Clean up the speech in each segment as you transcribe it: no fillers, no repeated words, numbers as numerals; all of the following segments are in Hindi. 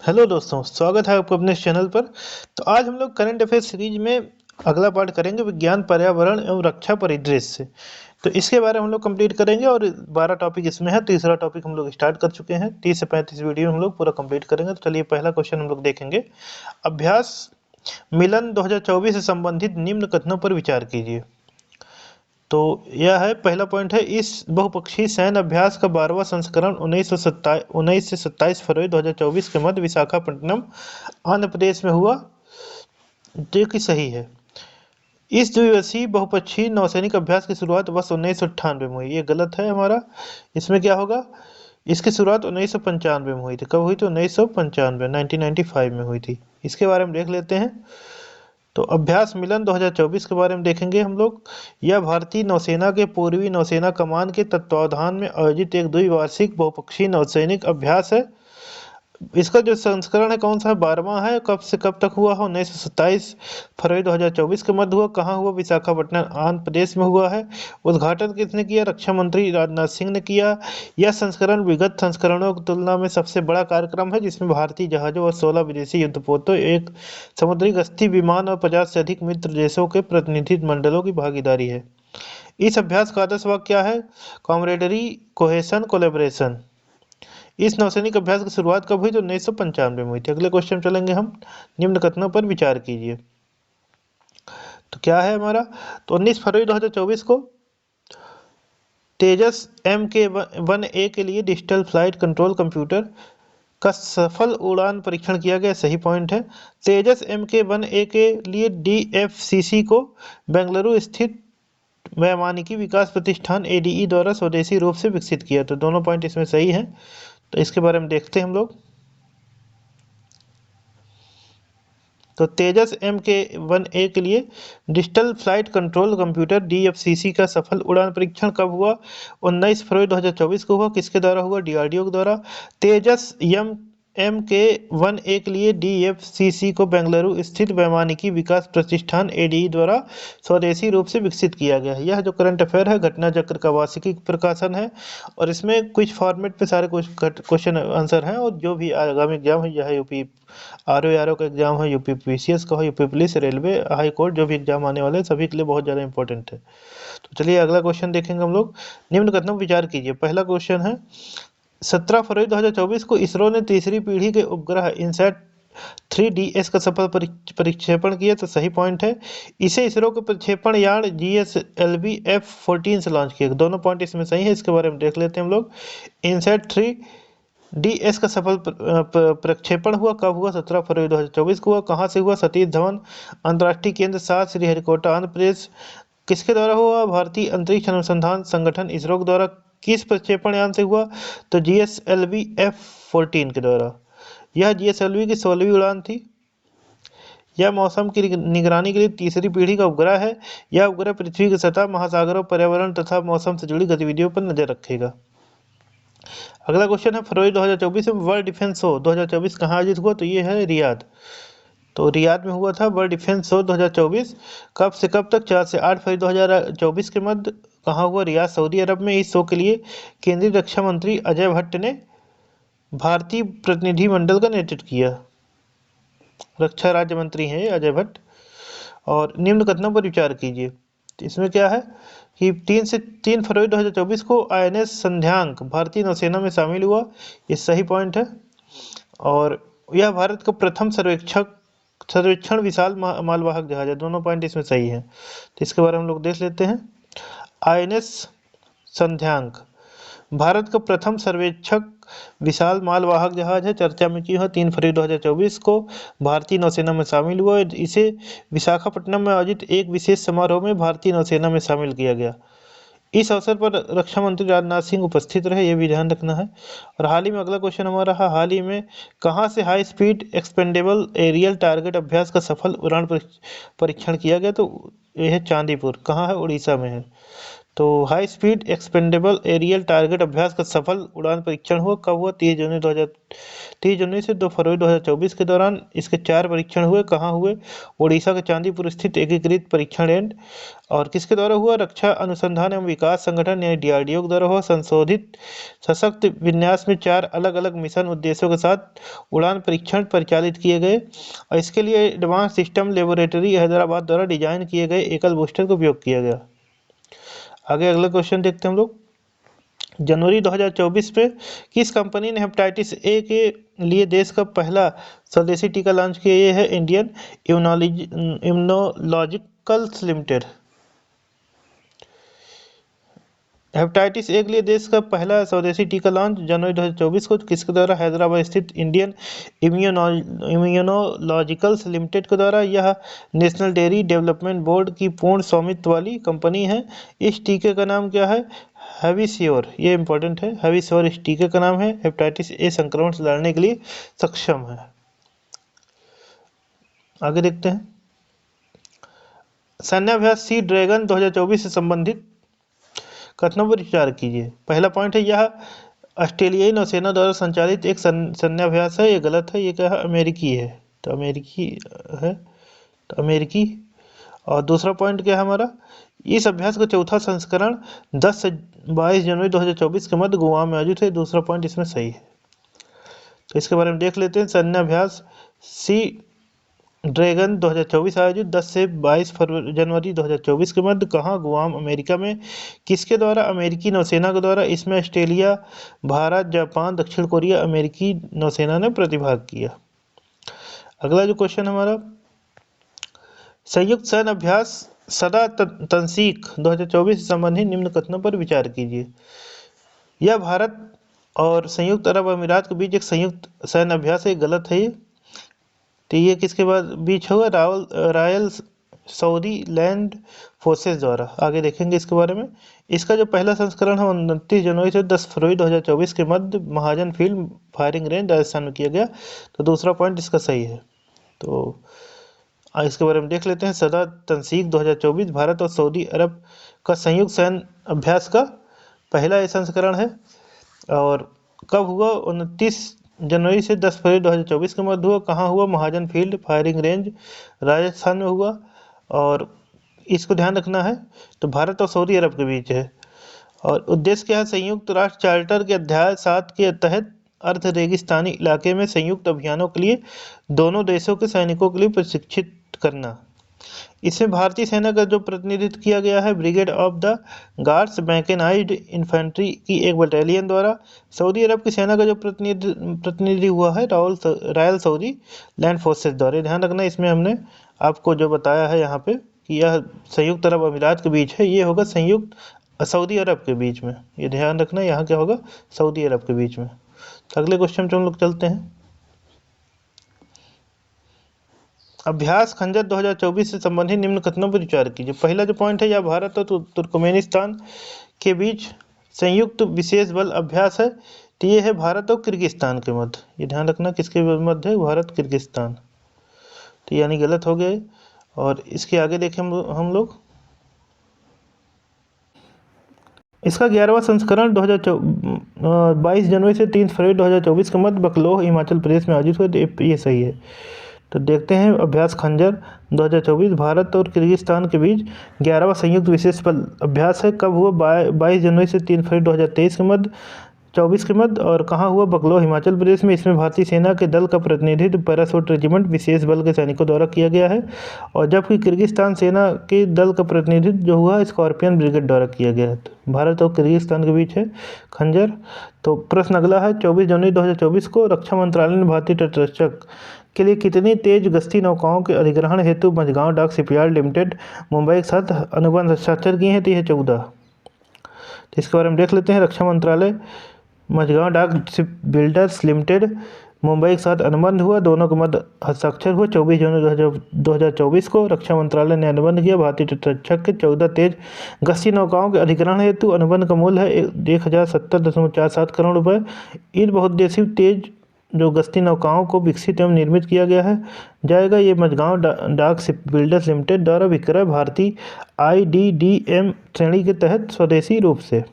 हेलो दोस्तों, स्वागत है आपको अपने इस चैनल पर। तो आज हम लोग करंट अफेयर सीरीज में अगला पार्ट करेंगे, विज्ञान पर्यावरण एवं रक्षा परिदृश्य। तो इसके बारे में हम लोग कंप्लीट करेंगे और 12 टॉपिक इसमें है। तीसरा टॉपिक हम लोग स्टार्ट कर चुके हैं। 30 से 35 वीडियो हम लोग पूरा कंप्लीट करेंगे। तो चलिए पहला क्वेश्चन हम लोग देखेंगे। अभ्यास मिलन 2024 से संबंधित निम्न कथनों पर विचार कीजिए। तो यह है पहला पॉइंट है, इस बहुपक्षीय सैन्य अभ्यास का 12वां संस्करण 19 से 27 फरवरी 2024 के मध्य विशाखापट्टनम आंध्र प्रदेश में हुआ, जो कि सही है। इस द्विदिवसीय बहुपक्षीय नौसैनिक अभ्यास की शुरुआत वर्ष 1998 में हुई। ये गलत है हमारा। इसमें क्या होगा, इसकी शुरुआत 1995 में हुई थी। कब हुई थी? 1995, 1995 में हुई थी। इसके बारे में देख लेते हैं। तो अभ्यास मिलन 2024 के बारे में देखेंगे हम लोग। यह भारतीय नौसेना के पूर्वी नौसेना कमान के तत्वावधान में आयोजित एक द्विवार्षिक बहुपक्षीय नौसैनिक अभ्यास है। इसका जो संस्करण है कौन सा है? 12वां है। कब से कब तक हुआ है? 1927 फरवरी 2024 के मध्य हुआ। कहाँ हुआ? विशाखापट्टनम आंध्र प्रदेश में हुआ है। उद्घाटन किसने किया? रक्षा मंत्री राजनाथ सिंह ने किया। यह संस्करण विगत संस्करणों की तुलना में सबसे बड़ा कार्यक्रम है, जिसमें भारतीय जहाजों और 16 विदेशी युद्धपोतों, एक समुद्री गश्ती विमान और 50 से अधिक मित्र देशों के प्रतिनिधिमंडलों की भागीदारी है। इस अभ्यास का आदर्श वाक्य क्या है? Camaraderie, cohesion, collaboration. इस नौसैनिक अभ्यास की शुरुआत कब हुई? तो 1995 में हुई थी। अगले क्वेश्चन चलेंगे हम। निम्न कथनों पर विचार कीजिए। तो क्या है हमारा? तो 19 फरवरी 2024 को तेजस MK-1A के लिए डिजिटल फ्लाइट कंट्रोल कंप्यूटर का सफल उड़ान परीक्षण किया गया। सही पॉइंट है। तेजस MK-1A के लिए DFCC को बेंगलुरु स्थित वैमानिकी विकास प्रतिष्ठान ADE द्वारा स्वदेशी रूप से विकसित किया। तो दोनों पॉइंट इसमें सही हैं। तो इसके बारे में देखते हैं हम लोग। तो तेजस MK-1A के लिए digital flight control computer DFCC का सफल उड़ान परीक्षण कब हुआ? 19 फरवरी 2024 को हुआ। किसके द्वारा हुआ? DRDO के द्वारा। तेजस MK-1A के लिए DFCC को बेंगलुरु स्थित वैमानिकी विकास प्रतिष्ठान ADE द्वारा स्वदेशी रूप से विकसित किया गया है। यह जो करंट अफेयर है, घटना चक्र का वार्षिकी प्रकाशन है और इसमें कुछ फॉर्मेट पे सारे क्वेश्चन आंसर हैं। और जो भी आगामी एग्जाम है, यह यूपी RO का एग्जाम है, यूपी PCS का हो, UP police, railway, high court, जो भी एग्जाम आने वाले हैं सभी के लिए बहुत ज़्यादा इंपॉर्टेंट है। तो चलिए अगला क्वेश्चन देखेंगे हम लोग। निम्न कथनों पर विचार कीजिए। पहला क्वेश्चन है, 17 फरवरी 2024 को इसरो ने तीसरी पीढ़ी के उपग्रह इनसैट 3DS का सफल प्रक्षेपण किया। तो सही पॉइंट है। इसे इसरो के प्रक्षेपण यान GSLV F-14 से लॉन्च किया। दोनों पॉइंट इसमें सही है। इसके बारे में देख लेते हैं हम लोग। इनसैट 3DS का सफल प्रक्षेपण हुआ। कब हुआ? 17 फरवरी 2024 को हुआ। कहाँ से हुआ? सतीश धवन अंतर्राष्ट्रीय केंद्र 7, श्रीहरिकोटा, आंध्र प्रदेश। किसके द्वारा हुआ? भारतीय अंतरिक्ष अनुसंधान संगठन इसरो के द्वारा। किस प्रक्षेपण यान से हुआ? तो GSLV F-14 के द्वारा। यह GSLV की 16वीं उड़ान थी। यह मौसम की निगरानी के लिए तीसरी पीढ़ी का उपग्रह है। यह उपग्रह पृथ्वी की सतह, महासागरों, पर्यावरण तथा मौसम से जुड़ी गतिविधियों पर नजर रखेगा। अगला क्वेश्चन है, फरवरी 2024 में वर्ल्ड डिफेंस शो 2024 कहाँ आयोजित हुआ? तो ये है रियाद। तो रियाद में हुआ था वर्ल्ड डिफेंस शो 2024। कब से कब तक? 4 से 8 फरवरी 2024 के मध्य। कहाँ हुआ? रियाद, सऊदी अरब में। इस शो के लिए केंद्रीय रक्षा मंत्री अजय भट्ट ने भारतीय प्रतिनिधिमंडल का नेतृत्व किया। रक्षा राज्य मंत्री हैं अजय भट्ट। और निम्न कथनों पर विचार कीजिए। तो इसमें क्या है कि 3 फरवरी 2024 को INS संध्यांक भारतीय नौसेना में शामिल हुआ। ये सही पॉइंट है। और यह भारत का प्रथम सर्वेक्षण विशाल मालवाहक जहाज है। दोनों पॉइंट इसमें सही है। तो इसके बारे में हम लोग देख लेते हैं। INS संध्यांक भारत का प्रथम सर्वेक्षक विशाल मालवाहक जहाज है। चर्चा में क्यों है? 3 फरवरी 2024 को भारतीय नौसेना में शामिल हुआ। इसे विशाखापट्टनम में आयोजित एक विशेष समारोह में भारतीय नौसेना में शामिल किया गया। इस अवसर पर रक्षा मंत्री राजनाथ सिंह उपस्थित रहे, ये भी ध्यान रखना है। और हाल ही में अगला क्वेश्चन हमारा है, हाल ही में कहाँ से high speed expendable aerial target अभ्यास का सफल उड़ान परीक्षण किया गया? तो यह है चांदीपुर। कहाँ है? उड़ीसा में है। तो high speed expendable aerial target अभ्यास का सफल उड़ान परीक्षण हुआ, कब हुआ? 30 जनवरी से 2 फरवरी 2024 के दौरान इसके 4 परीक्षण हुए। कहाँ हुए? ओडिशा के चांदीपुर स्थित एकीकृत परीक्षण एंड। और किसके द्वारा हुआ? रक्षा अनुसंधान एवं विकास संगठन यानी DRDO के द्वारा हुआ। संशोधित सशक्त विन्यास में 4 अलग अलग मिशन उद्देश्यों के साथ उड़ान परीक्षण परिचालित किए गए और इसके लिए एडवांस सिस्टम लेबोरेटरी हैदराबाद द्वारा डिजाइन किए गए एकल बूस्टर का उपयोग किया गया। आगे अगला क्वेश्चन देखते हैं हम लोग। जनवरी 2024 में किस कंपनी ने हेपेटाइटिस ए के लिए देश का पहला स्वदेशी टीका लॉन्च किया? ये है Indian Immunologicals limited. Hepatitis A के लिए देश का पहला स्वदेशी टीका लॉन्च जनवरी 2024 को किसके द्वारा? हैदराबाद स्थित इंडियन इम्यूनोलॉजिकल्स लिमिटेड के द्वारा। यह नेशनल डेयरी डेवलपमेंट बोर्ड की पूर्ण स्वामित्व वाली कंपनी है। इस टीके का नाम क्या है? हैविश्योर। ये इंपॉर्टेंट है, हैविश्योर इस टीके का नाम है। हेपेटाइटिस ए संक्रमण से लड़ने के लिए सक्षम है। आगे देखते हैं। सैन्याभ्यास सी ड्रैगन 2024 से संबंधित कथनों पर विचार कीजिए। पहला पॉइंट है, यह ऑस्ट्रेलियाई नौसेना द्वारा संचालित एक सैन्याभ्यास है। ये गलत है, ये क्या है? अमेरिकी है, तो अमेरिकी है, तो अमेरिकी। और दूसरा पॉइंट क्या है हमारा? इस अभ्यास का चौथा संस्करण 10 से 22 जनवरी 2024 के मध्य गोवा में आयोजित है। दूसरा पॉइंट इसमें सही है, तो इसके बारे में देख लेते हैं। सैन्याभ्यास सी ड्रैगन 2024 आयोजित 10 से 22 जनवरी 2024 के मध्य कहाँ? गुआम, अमेरिका में। किसके द्वारा? अमेरिकी नौसेना के द्वारा। इसमें ऑस्ट्रेलिया, भारत, जापान, दक्षिण कोरिया, अमेरिकी नौसेना ने प्रतिभाग किया। अगला जो क्वेश्चन हमारा, संयुक्त सैन्य अभ्यास सदा तंसीक 2024 से संबंधित निम्न कथनों पर विचार कीजिए। यह भारत और संयुक्त अरब अमीरात के बीच एक संयुक्त सैन्य अभ्यास है। गलत है ये, तो ये किसके बाद बीच होगा? रॉयल सऊदी लैंड फोर्सेस द्वारा। आगे देखेंगे इसके बारे में। इसका जो पहला संस्करण है 29 जनवरी से 10 फरवरी 2024 के मध्य महाजन फील्ड फायरिंग रेंज राजस्थान में किया गया। तो दूसरा पॉइंट इसका सही है। तो इसके बारे में देख लेते हैं। सदा तंसीक 2024 भारत और सऊदी अरब का संयुक्त सैन्य अभ्यास का पहला ये संस्करण है। और कब हुआ? 29 जनवरी से 10 फरवरी 2024 के मध्य हुआ। कहाँ हुआ? महाजन फील्ड फायरिंग रेंज राजस्थान में हुआ। और इसको ध्यान रखना है, तो भारत और सऊदी अरब के बीच है। और उद्देश्य क्या है? संयुक्त राष्ट्र चार्टर के अध्याय 7 के तहत अर्ध रेगिस्तानी इलाके में संयुक्त अभियानों के लिए दोनों देशों के सैनिकों के लिए प्रशिक्षित करना। इसमें भारतीय सेना का जो प्रतिनिधित्व किया गया है brigade of the guards mechanized infantry की एक बटालियन द्वारा। सऊदी अरब की सेना का जो प्रतिनिधि हुआ है रॉयल सऊदी लैंड फोर्सेस द्वारा। ध्यान रखना, इसमें हमने आपको जो बताया है यहाँ पे कि यह संयुक्त अरब अमीरात के बीच है, ये होगा संयुक्त सऊदी अरब के बीच में। ये ध्यान रखना, यहाँ क्या होगा? सऊदी अरब के बीच में। तो अगले क्वेश्चन पे हम लोग चलते हैं। अभ्यास खंजर 2024 से संबंधित निम्न कथनों पर विचार कीजिए। पहला जो पॉइंट है, यह भारत और तुर्कमेनिस्तान के बीच संयुक्त विशेष बल अभ्यास है। तो ये है भारत और किर्गिस्तान के मध्य। ये ध्यान रखना, किसके मध्य है? भारत किर्गिस्तान। तो यानी गलत हो गए। और इसके आगे देखें हम लोग। इसका 11वां संस्करण 22 जनवरी से 3 फरवरी 2024 के मध्य बकलोह हिमाचल प्रदेश में आयोजित हुआ। ये सही है। तो देखते हैं अभ्यास खंजर 2024 भारत और किर्गिस्तान के बीच 11वां संयुक्त विशेष बल अभ्यास है। कब हुआ? 22 जनवरी से 3 फरवरी 2023 के मध्य 24 के मध्य। और कहाँ हुआ? बकलोह हिमाचल प्रदेश में। इसमें भारतीय सेना के दल का प्रतिनिधित्व पैराशूट रेजिमेंट विशेष बल के सैनिकों द्वारा किया गया है। और जबकि किर्गिस्तान सेना के दल का प्रतिनिधित्व जो हुआ स्कॉर्पियन ब्रिगेड द्वारा किया गया है। तो भारत और किर्गिस्तान के बीच है खंजर। तो प्रश्न अगला है, 24 जनवरी 2024 को रक्षा मंत्रालय ने भारतीय तटरक्षक के लिए कितनी तेज गश्ती नौकाओं के अधिग्रहण हेतु मझगांव डाक शिपयार्ड लिमिटेड मुंबई के साथ अनुबंध हस्ताक्षर किए हैं? तो यह 14। तो इसके बारे में देख लेते हैं। रक्षा मंत्रालय मझगांव डाक शिप बिल्डर्स लिमिटेड मुंबई के साथ अनुबंध हुआ। दोनों के मध्य हस्ताक्षर हुआ 24 जनवरी 2024 को। रक्षा मंत्रालय ने अनुबंध किया। भारतीय तटरक्षक के 14 तेज गश्ती नौकाओं के अधिग्रहण हेतु अनुबंध का मूल्य है 1070.47 करोड़ रुपये। इन बहुउद्देशीय तेज जो गश्ती नौकाओं को विकसित एवं निर्मित किया गया है जाएगा, ये मझगांव डाक शिप बिल्डर्स लिमिटेड द्वारा विक्रय भारतीय IDDM श्रेणी के तहत स्वदेशी रूप से।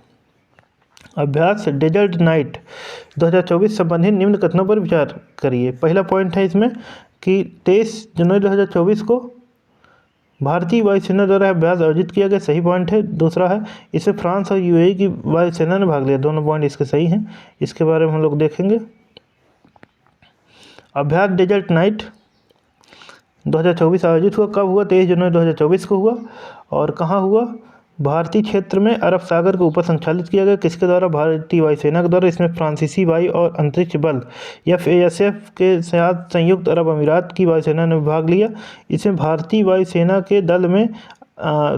अभ्यास डेजर्ट नाइट 2024 संबंधित निम्न कथनों पर विचार करिए। पहला पॉइंट है इसमें कि 23 जनवरी 2024 को भारतीय वायुसेना द्वारा अभ्यास आयोजित किया गया, सही पॉइंट है। दूसरा है इसमें फ्रांस और UAE की वायुसेना ने भाग लिया, दोनों पॉइंट इसके सही हैं, इसके बारे में हम लोग देखेंगे। अभ्यास डेजर्ट नाइट 2024 आयोजित हुआ, कब हुआ? 23 जनवरी 2024 को हुआ। और कहाँ हुआ? भारतीय क्षेत्र में अरब सागर के ऊपर संचालित किया गया, किसके द्वारा? भारतीय वायुसेना के द्वारा। इसमें फ्रांसीसी वायु और अंतरिक्ष बल FASF के साथ संयुक्त अरब अमीरात की वायुसेना ने भाग लिया। इसमें भारतीय वायुसेना के दल में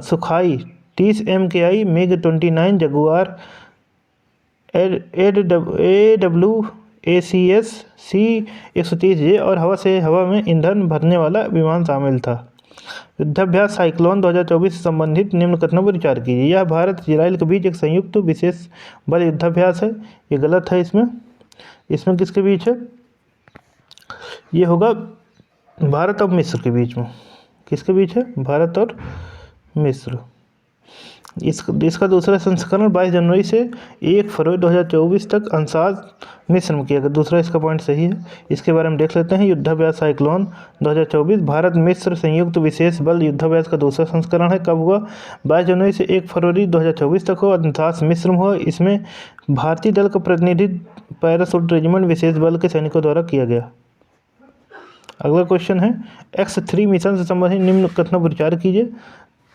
सुखाई 30 MKI MiG-29 Jaguar AWACS C-130J और हवा से हवा में ईंधन भरने वाला विमान शामिल था। युद्धाभ्यास साइक्लोन 2024 से संबंधित निम्न कथनों पर विचार कीजिए। यह भारत इजराइल के बीच एक संयुक्त विशेष बल युद्धाभ्यास है, ये गलत है। इसमें किसके बीच है? ये होगा भारत और मिस्र के बीच में। किसके बीच है? भारत और मिस्र। इसका दूसरा संस्करण 22 जनवरी से 1 फरवरी 2024 तक अंसाज मिस्र में किया गया, दूसरा इसका पॉइंट सही है। इसके बारे में देख लेते हैं। युद्धाभ्यास साइक्लोन 2024 भारत मिस्र संयुक्त विशेष बल युद्धाभ्यास का दूसरा संस्करण है, कब हुआ? 22 जनवरी से 1 फरवरी 2024 तक हुआ, अंसाज मिस्र में हुआ। इसमें भारतीय दल का प्रतिनिधित्व पैराशूट रेजिमेंट विशेष बल के सैनिकों द्वारा किया गया। अगला क्वेश्चन है X3 मिशन से संबंधित निम्न कथनों पर विचार कीजिए।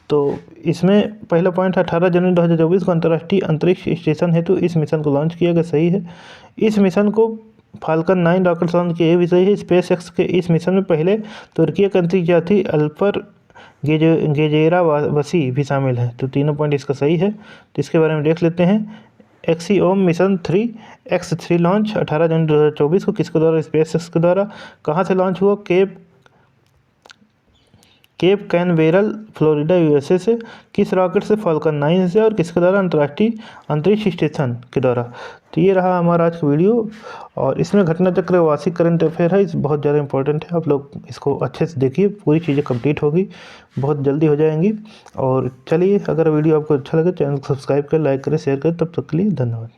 तो इसमें पहला पॉइंट है 18 जनवरी 2024 को अंतर्राष्ट्रीय अंतरिक्ष स्टेशन हेतु इस मिशन को लॉन्च किया गया, सही है। इस मिशन को फाल्कन 9 रॉकेट लॉन्च किए, भी सही है। SpaceX के इस मिशन में पहले तुर्की का अंतरिक्ष यात्री अल्पर गेजेरावसी भी शामिल है, तो तीनों पॉइंट इसका सही है। तो इसके बारे में देख लेते हैं। एक्सियोम मिशन 3 X3 लॉन्च 18 जनवरी 2024 को किसके द्वारा? SpaceX के द्वारा। कहाँ से लॉन्च हुआ? केप कैनवेरल फ्लोरिडा USA से। किस रॉकेट से? फाल्कन 9 से। और किसके द्वारा? अंतर्राष्ट्रीय अंतरिक्ष स्टेशन के द्वारा। तो ये रहा हमारा आज का वीडियो, और इसमें घटना चक्र वार्षिक करंट अफेयर है, बहुत ज़्यादा इंपॉर्टेंट है। आप लोग इसको अच्छे से देखिए, पूरी चीज़ें कंप्लीट होगी, बहुत जल्दी हो जाएंगी। और चलिए, अगर वीडियो आपको अच्छा लगे चैनल को सब्सक्राइब करें, लाइक करें, शेयर करें। तब तक के लिए धन्यवाद।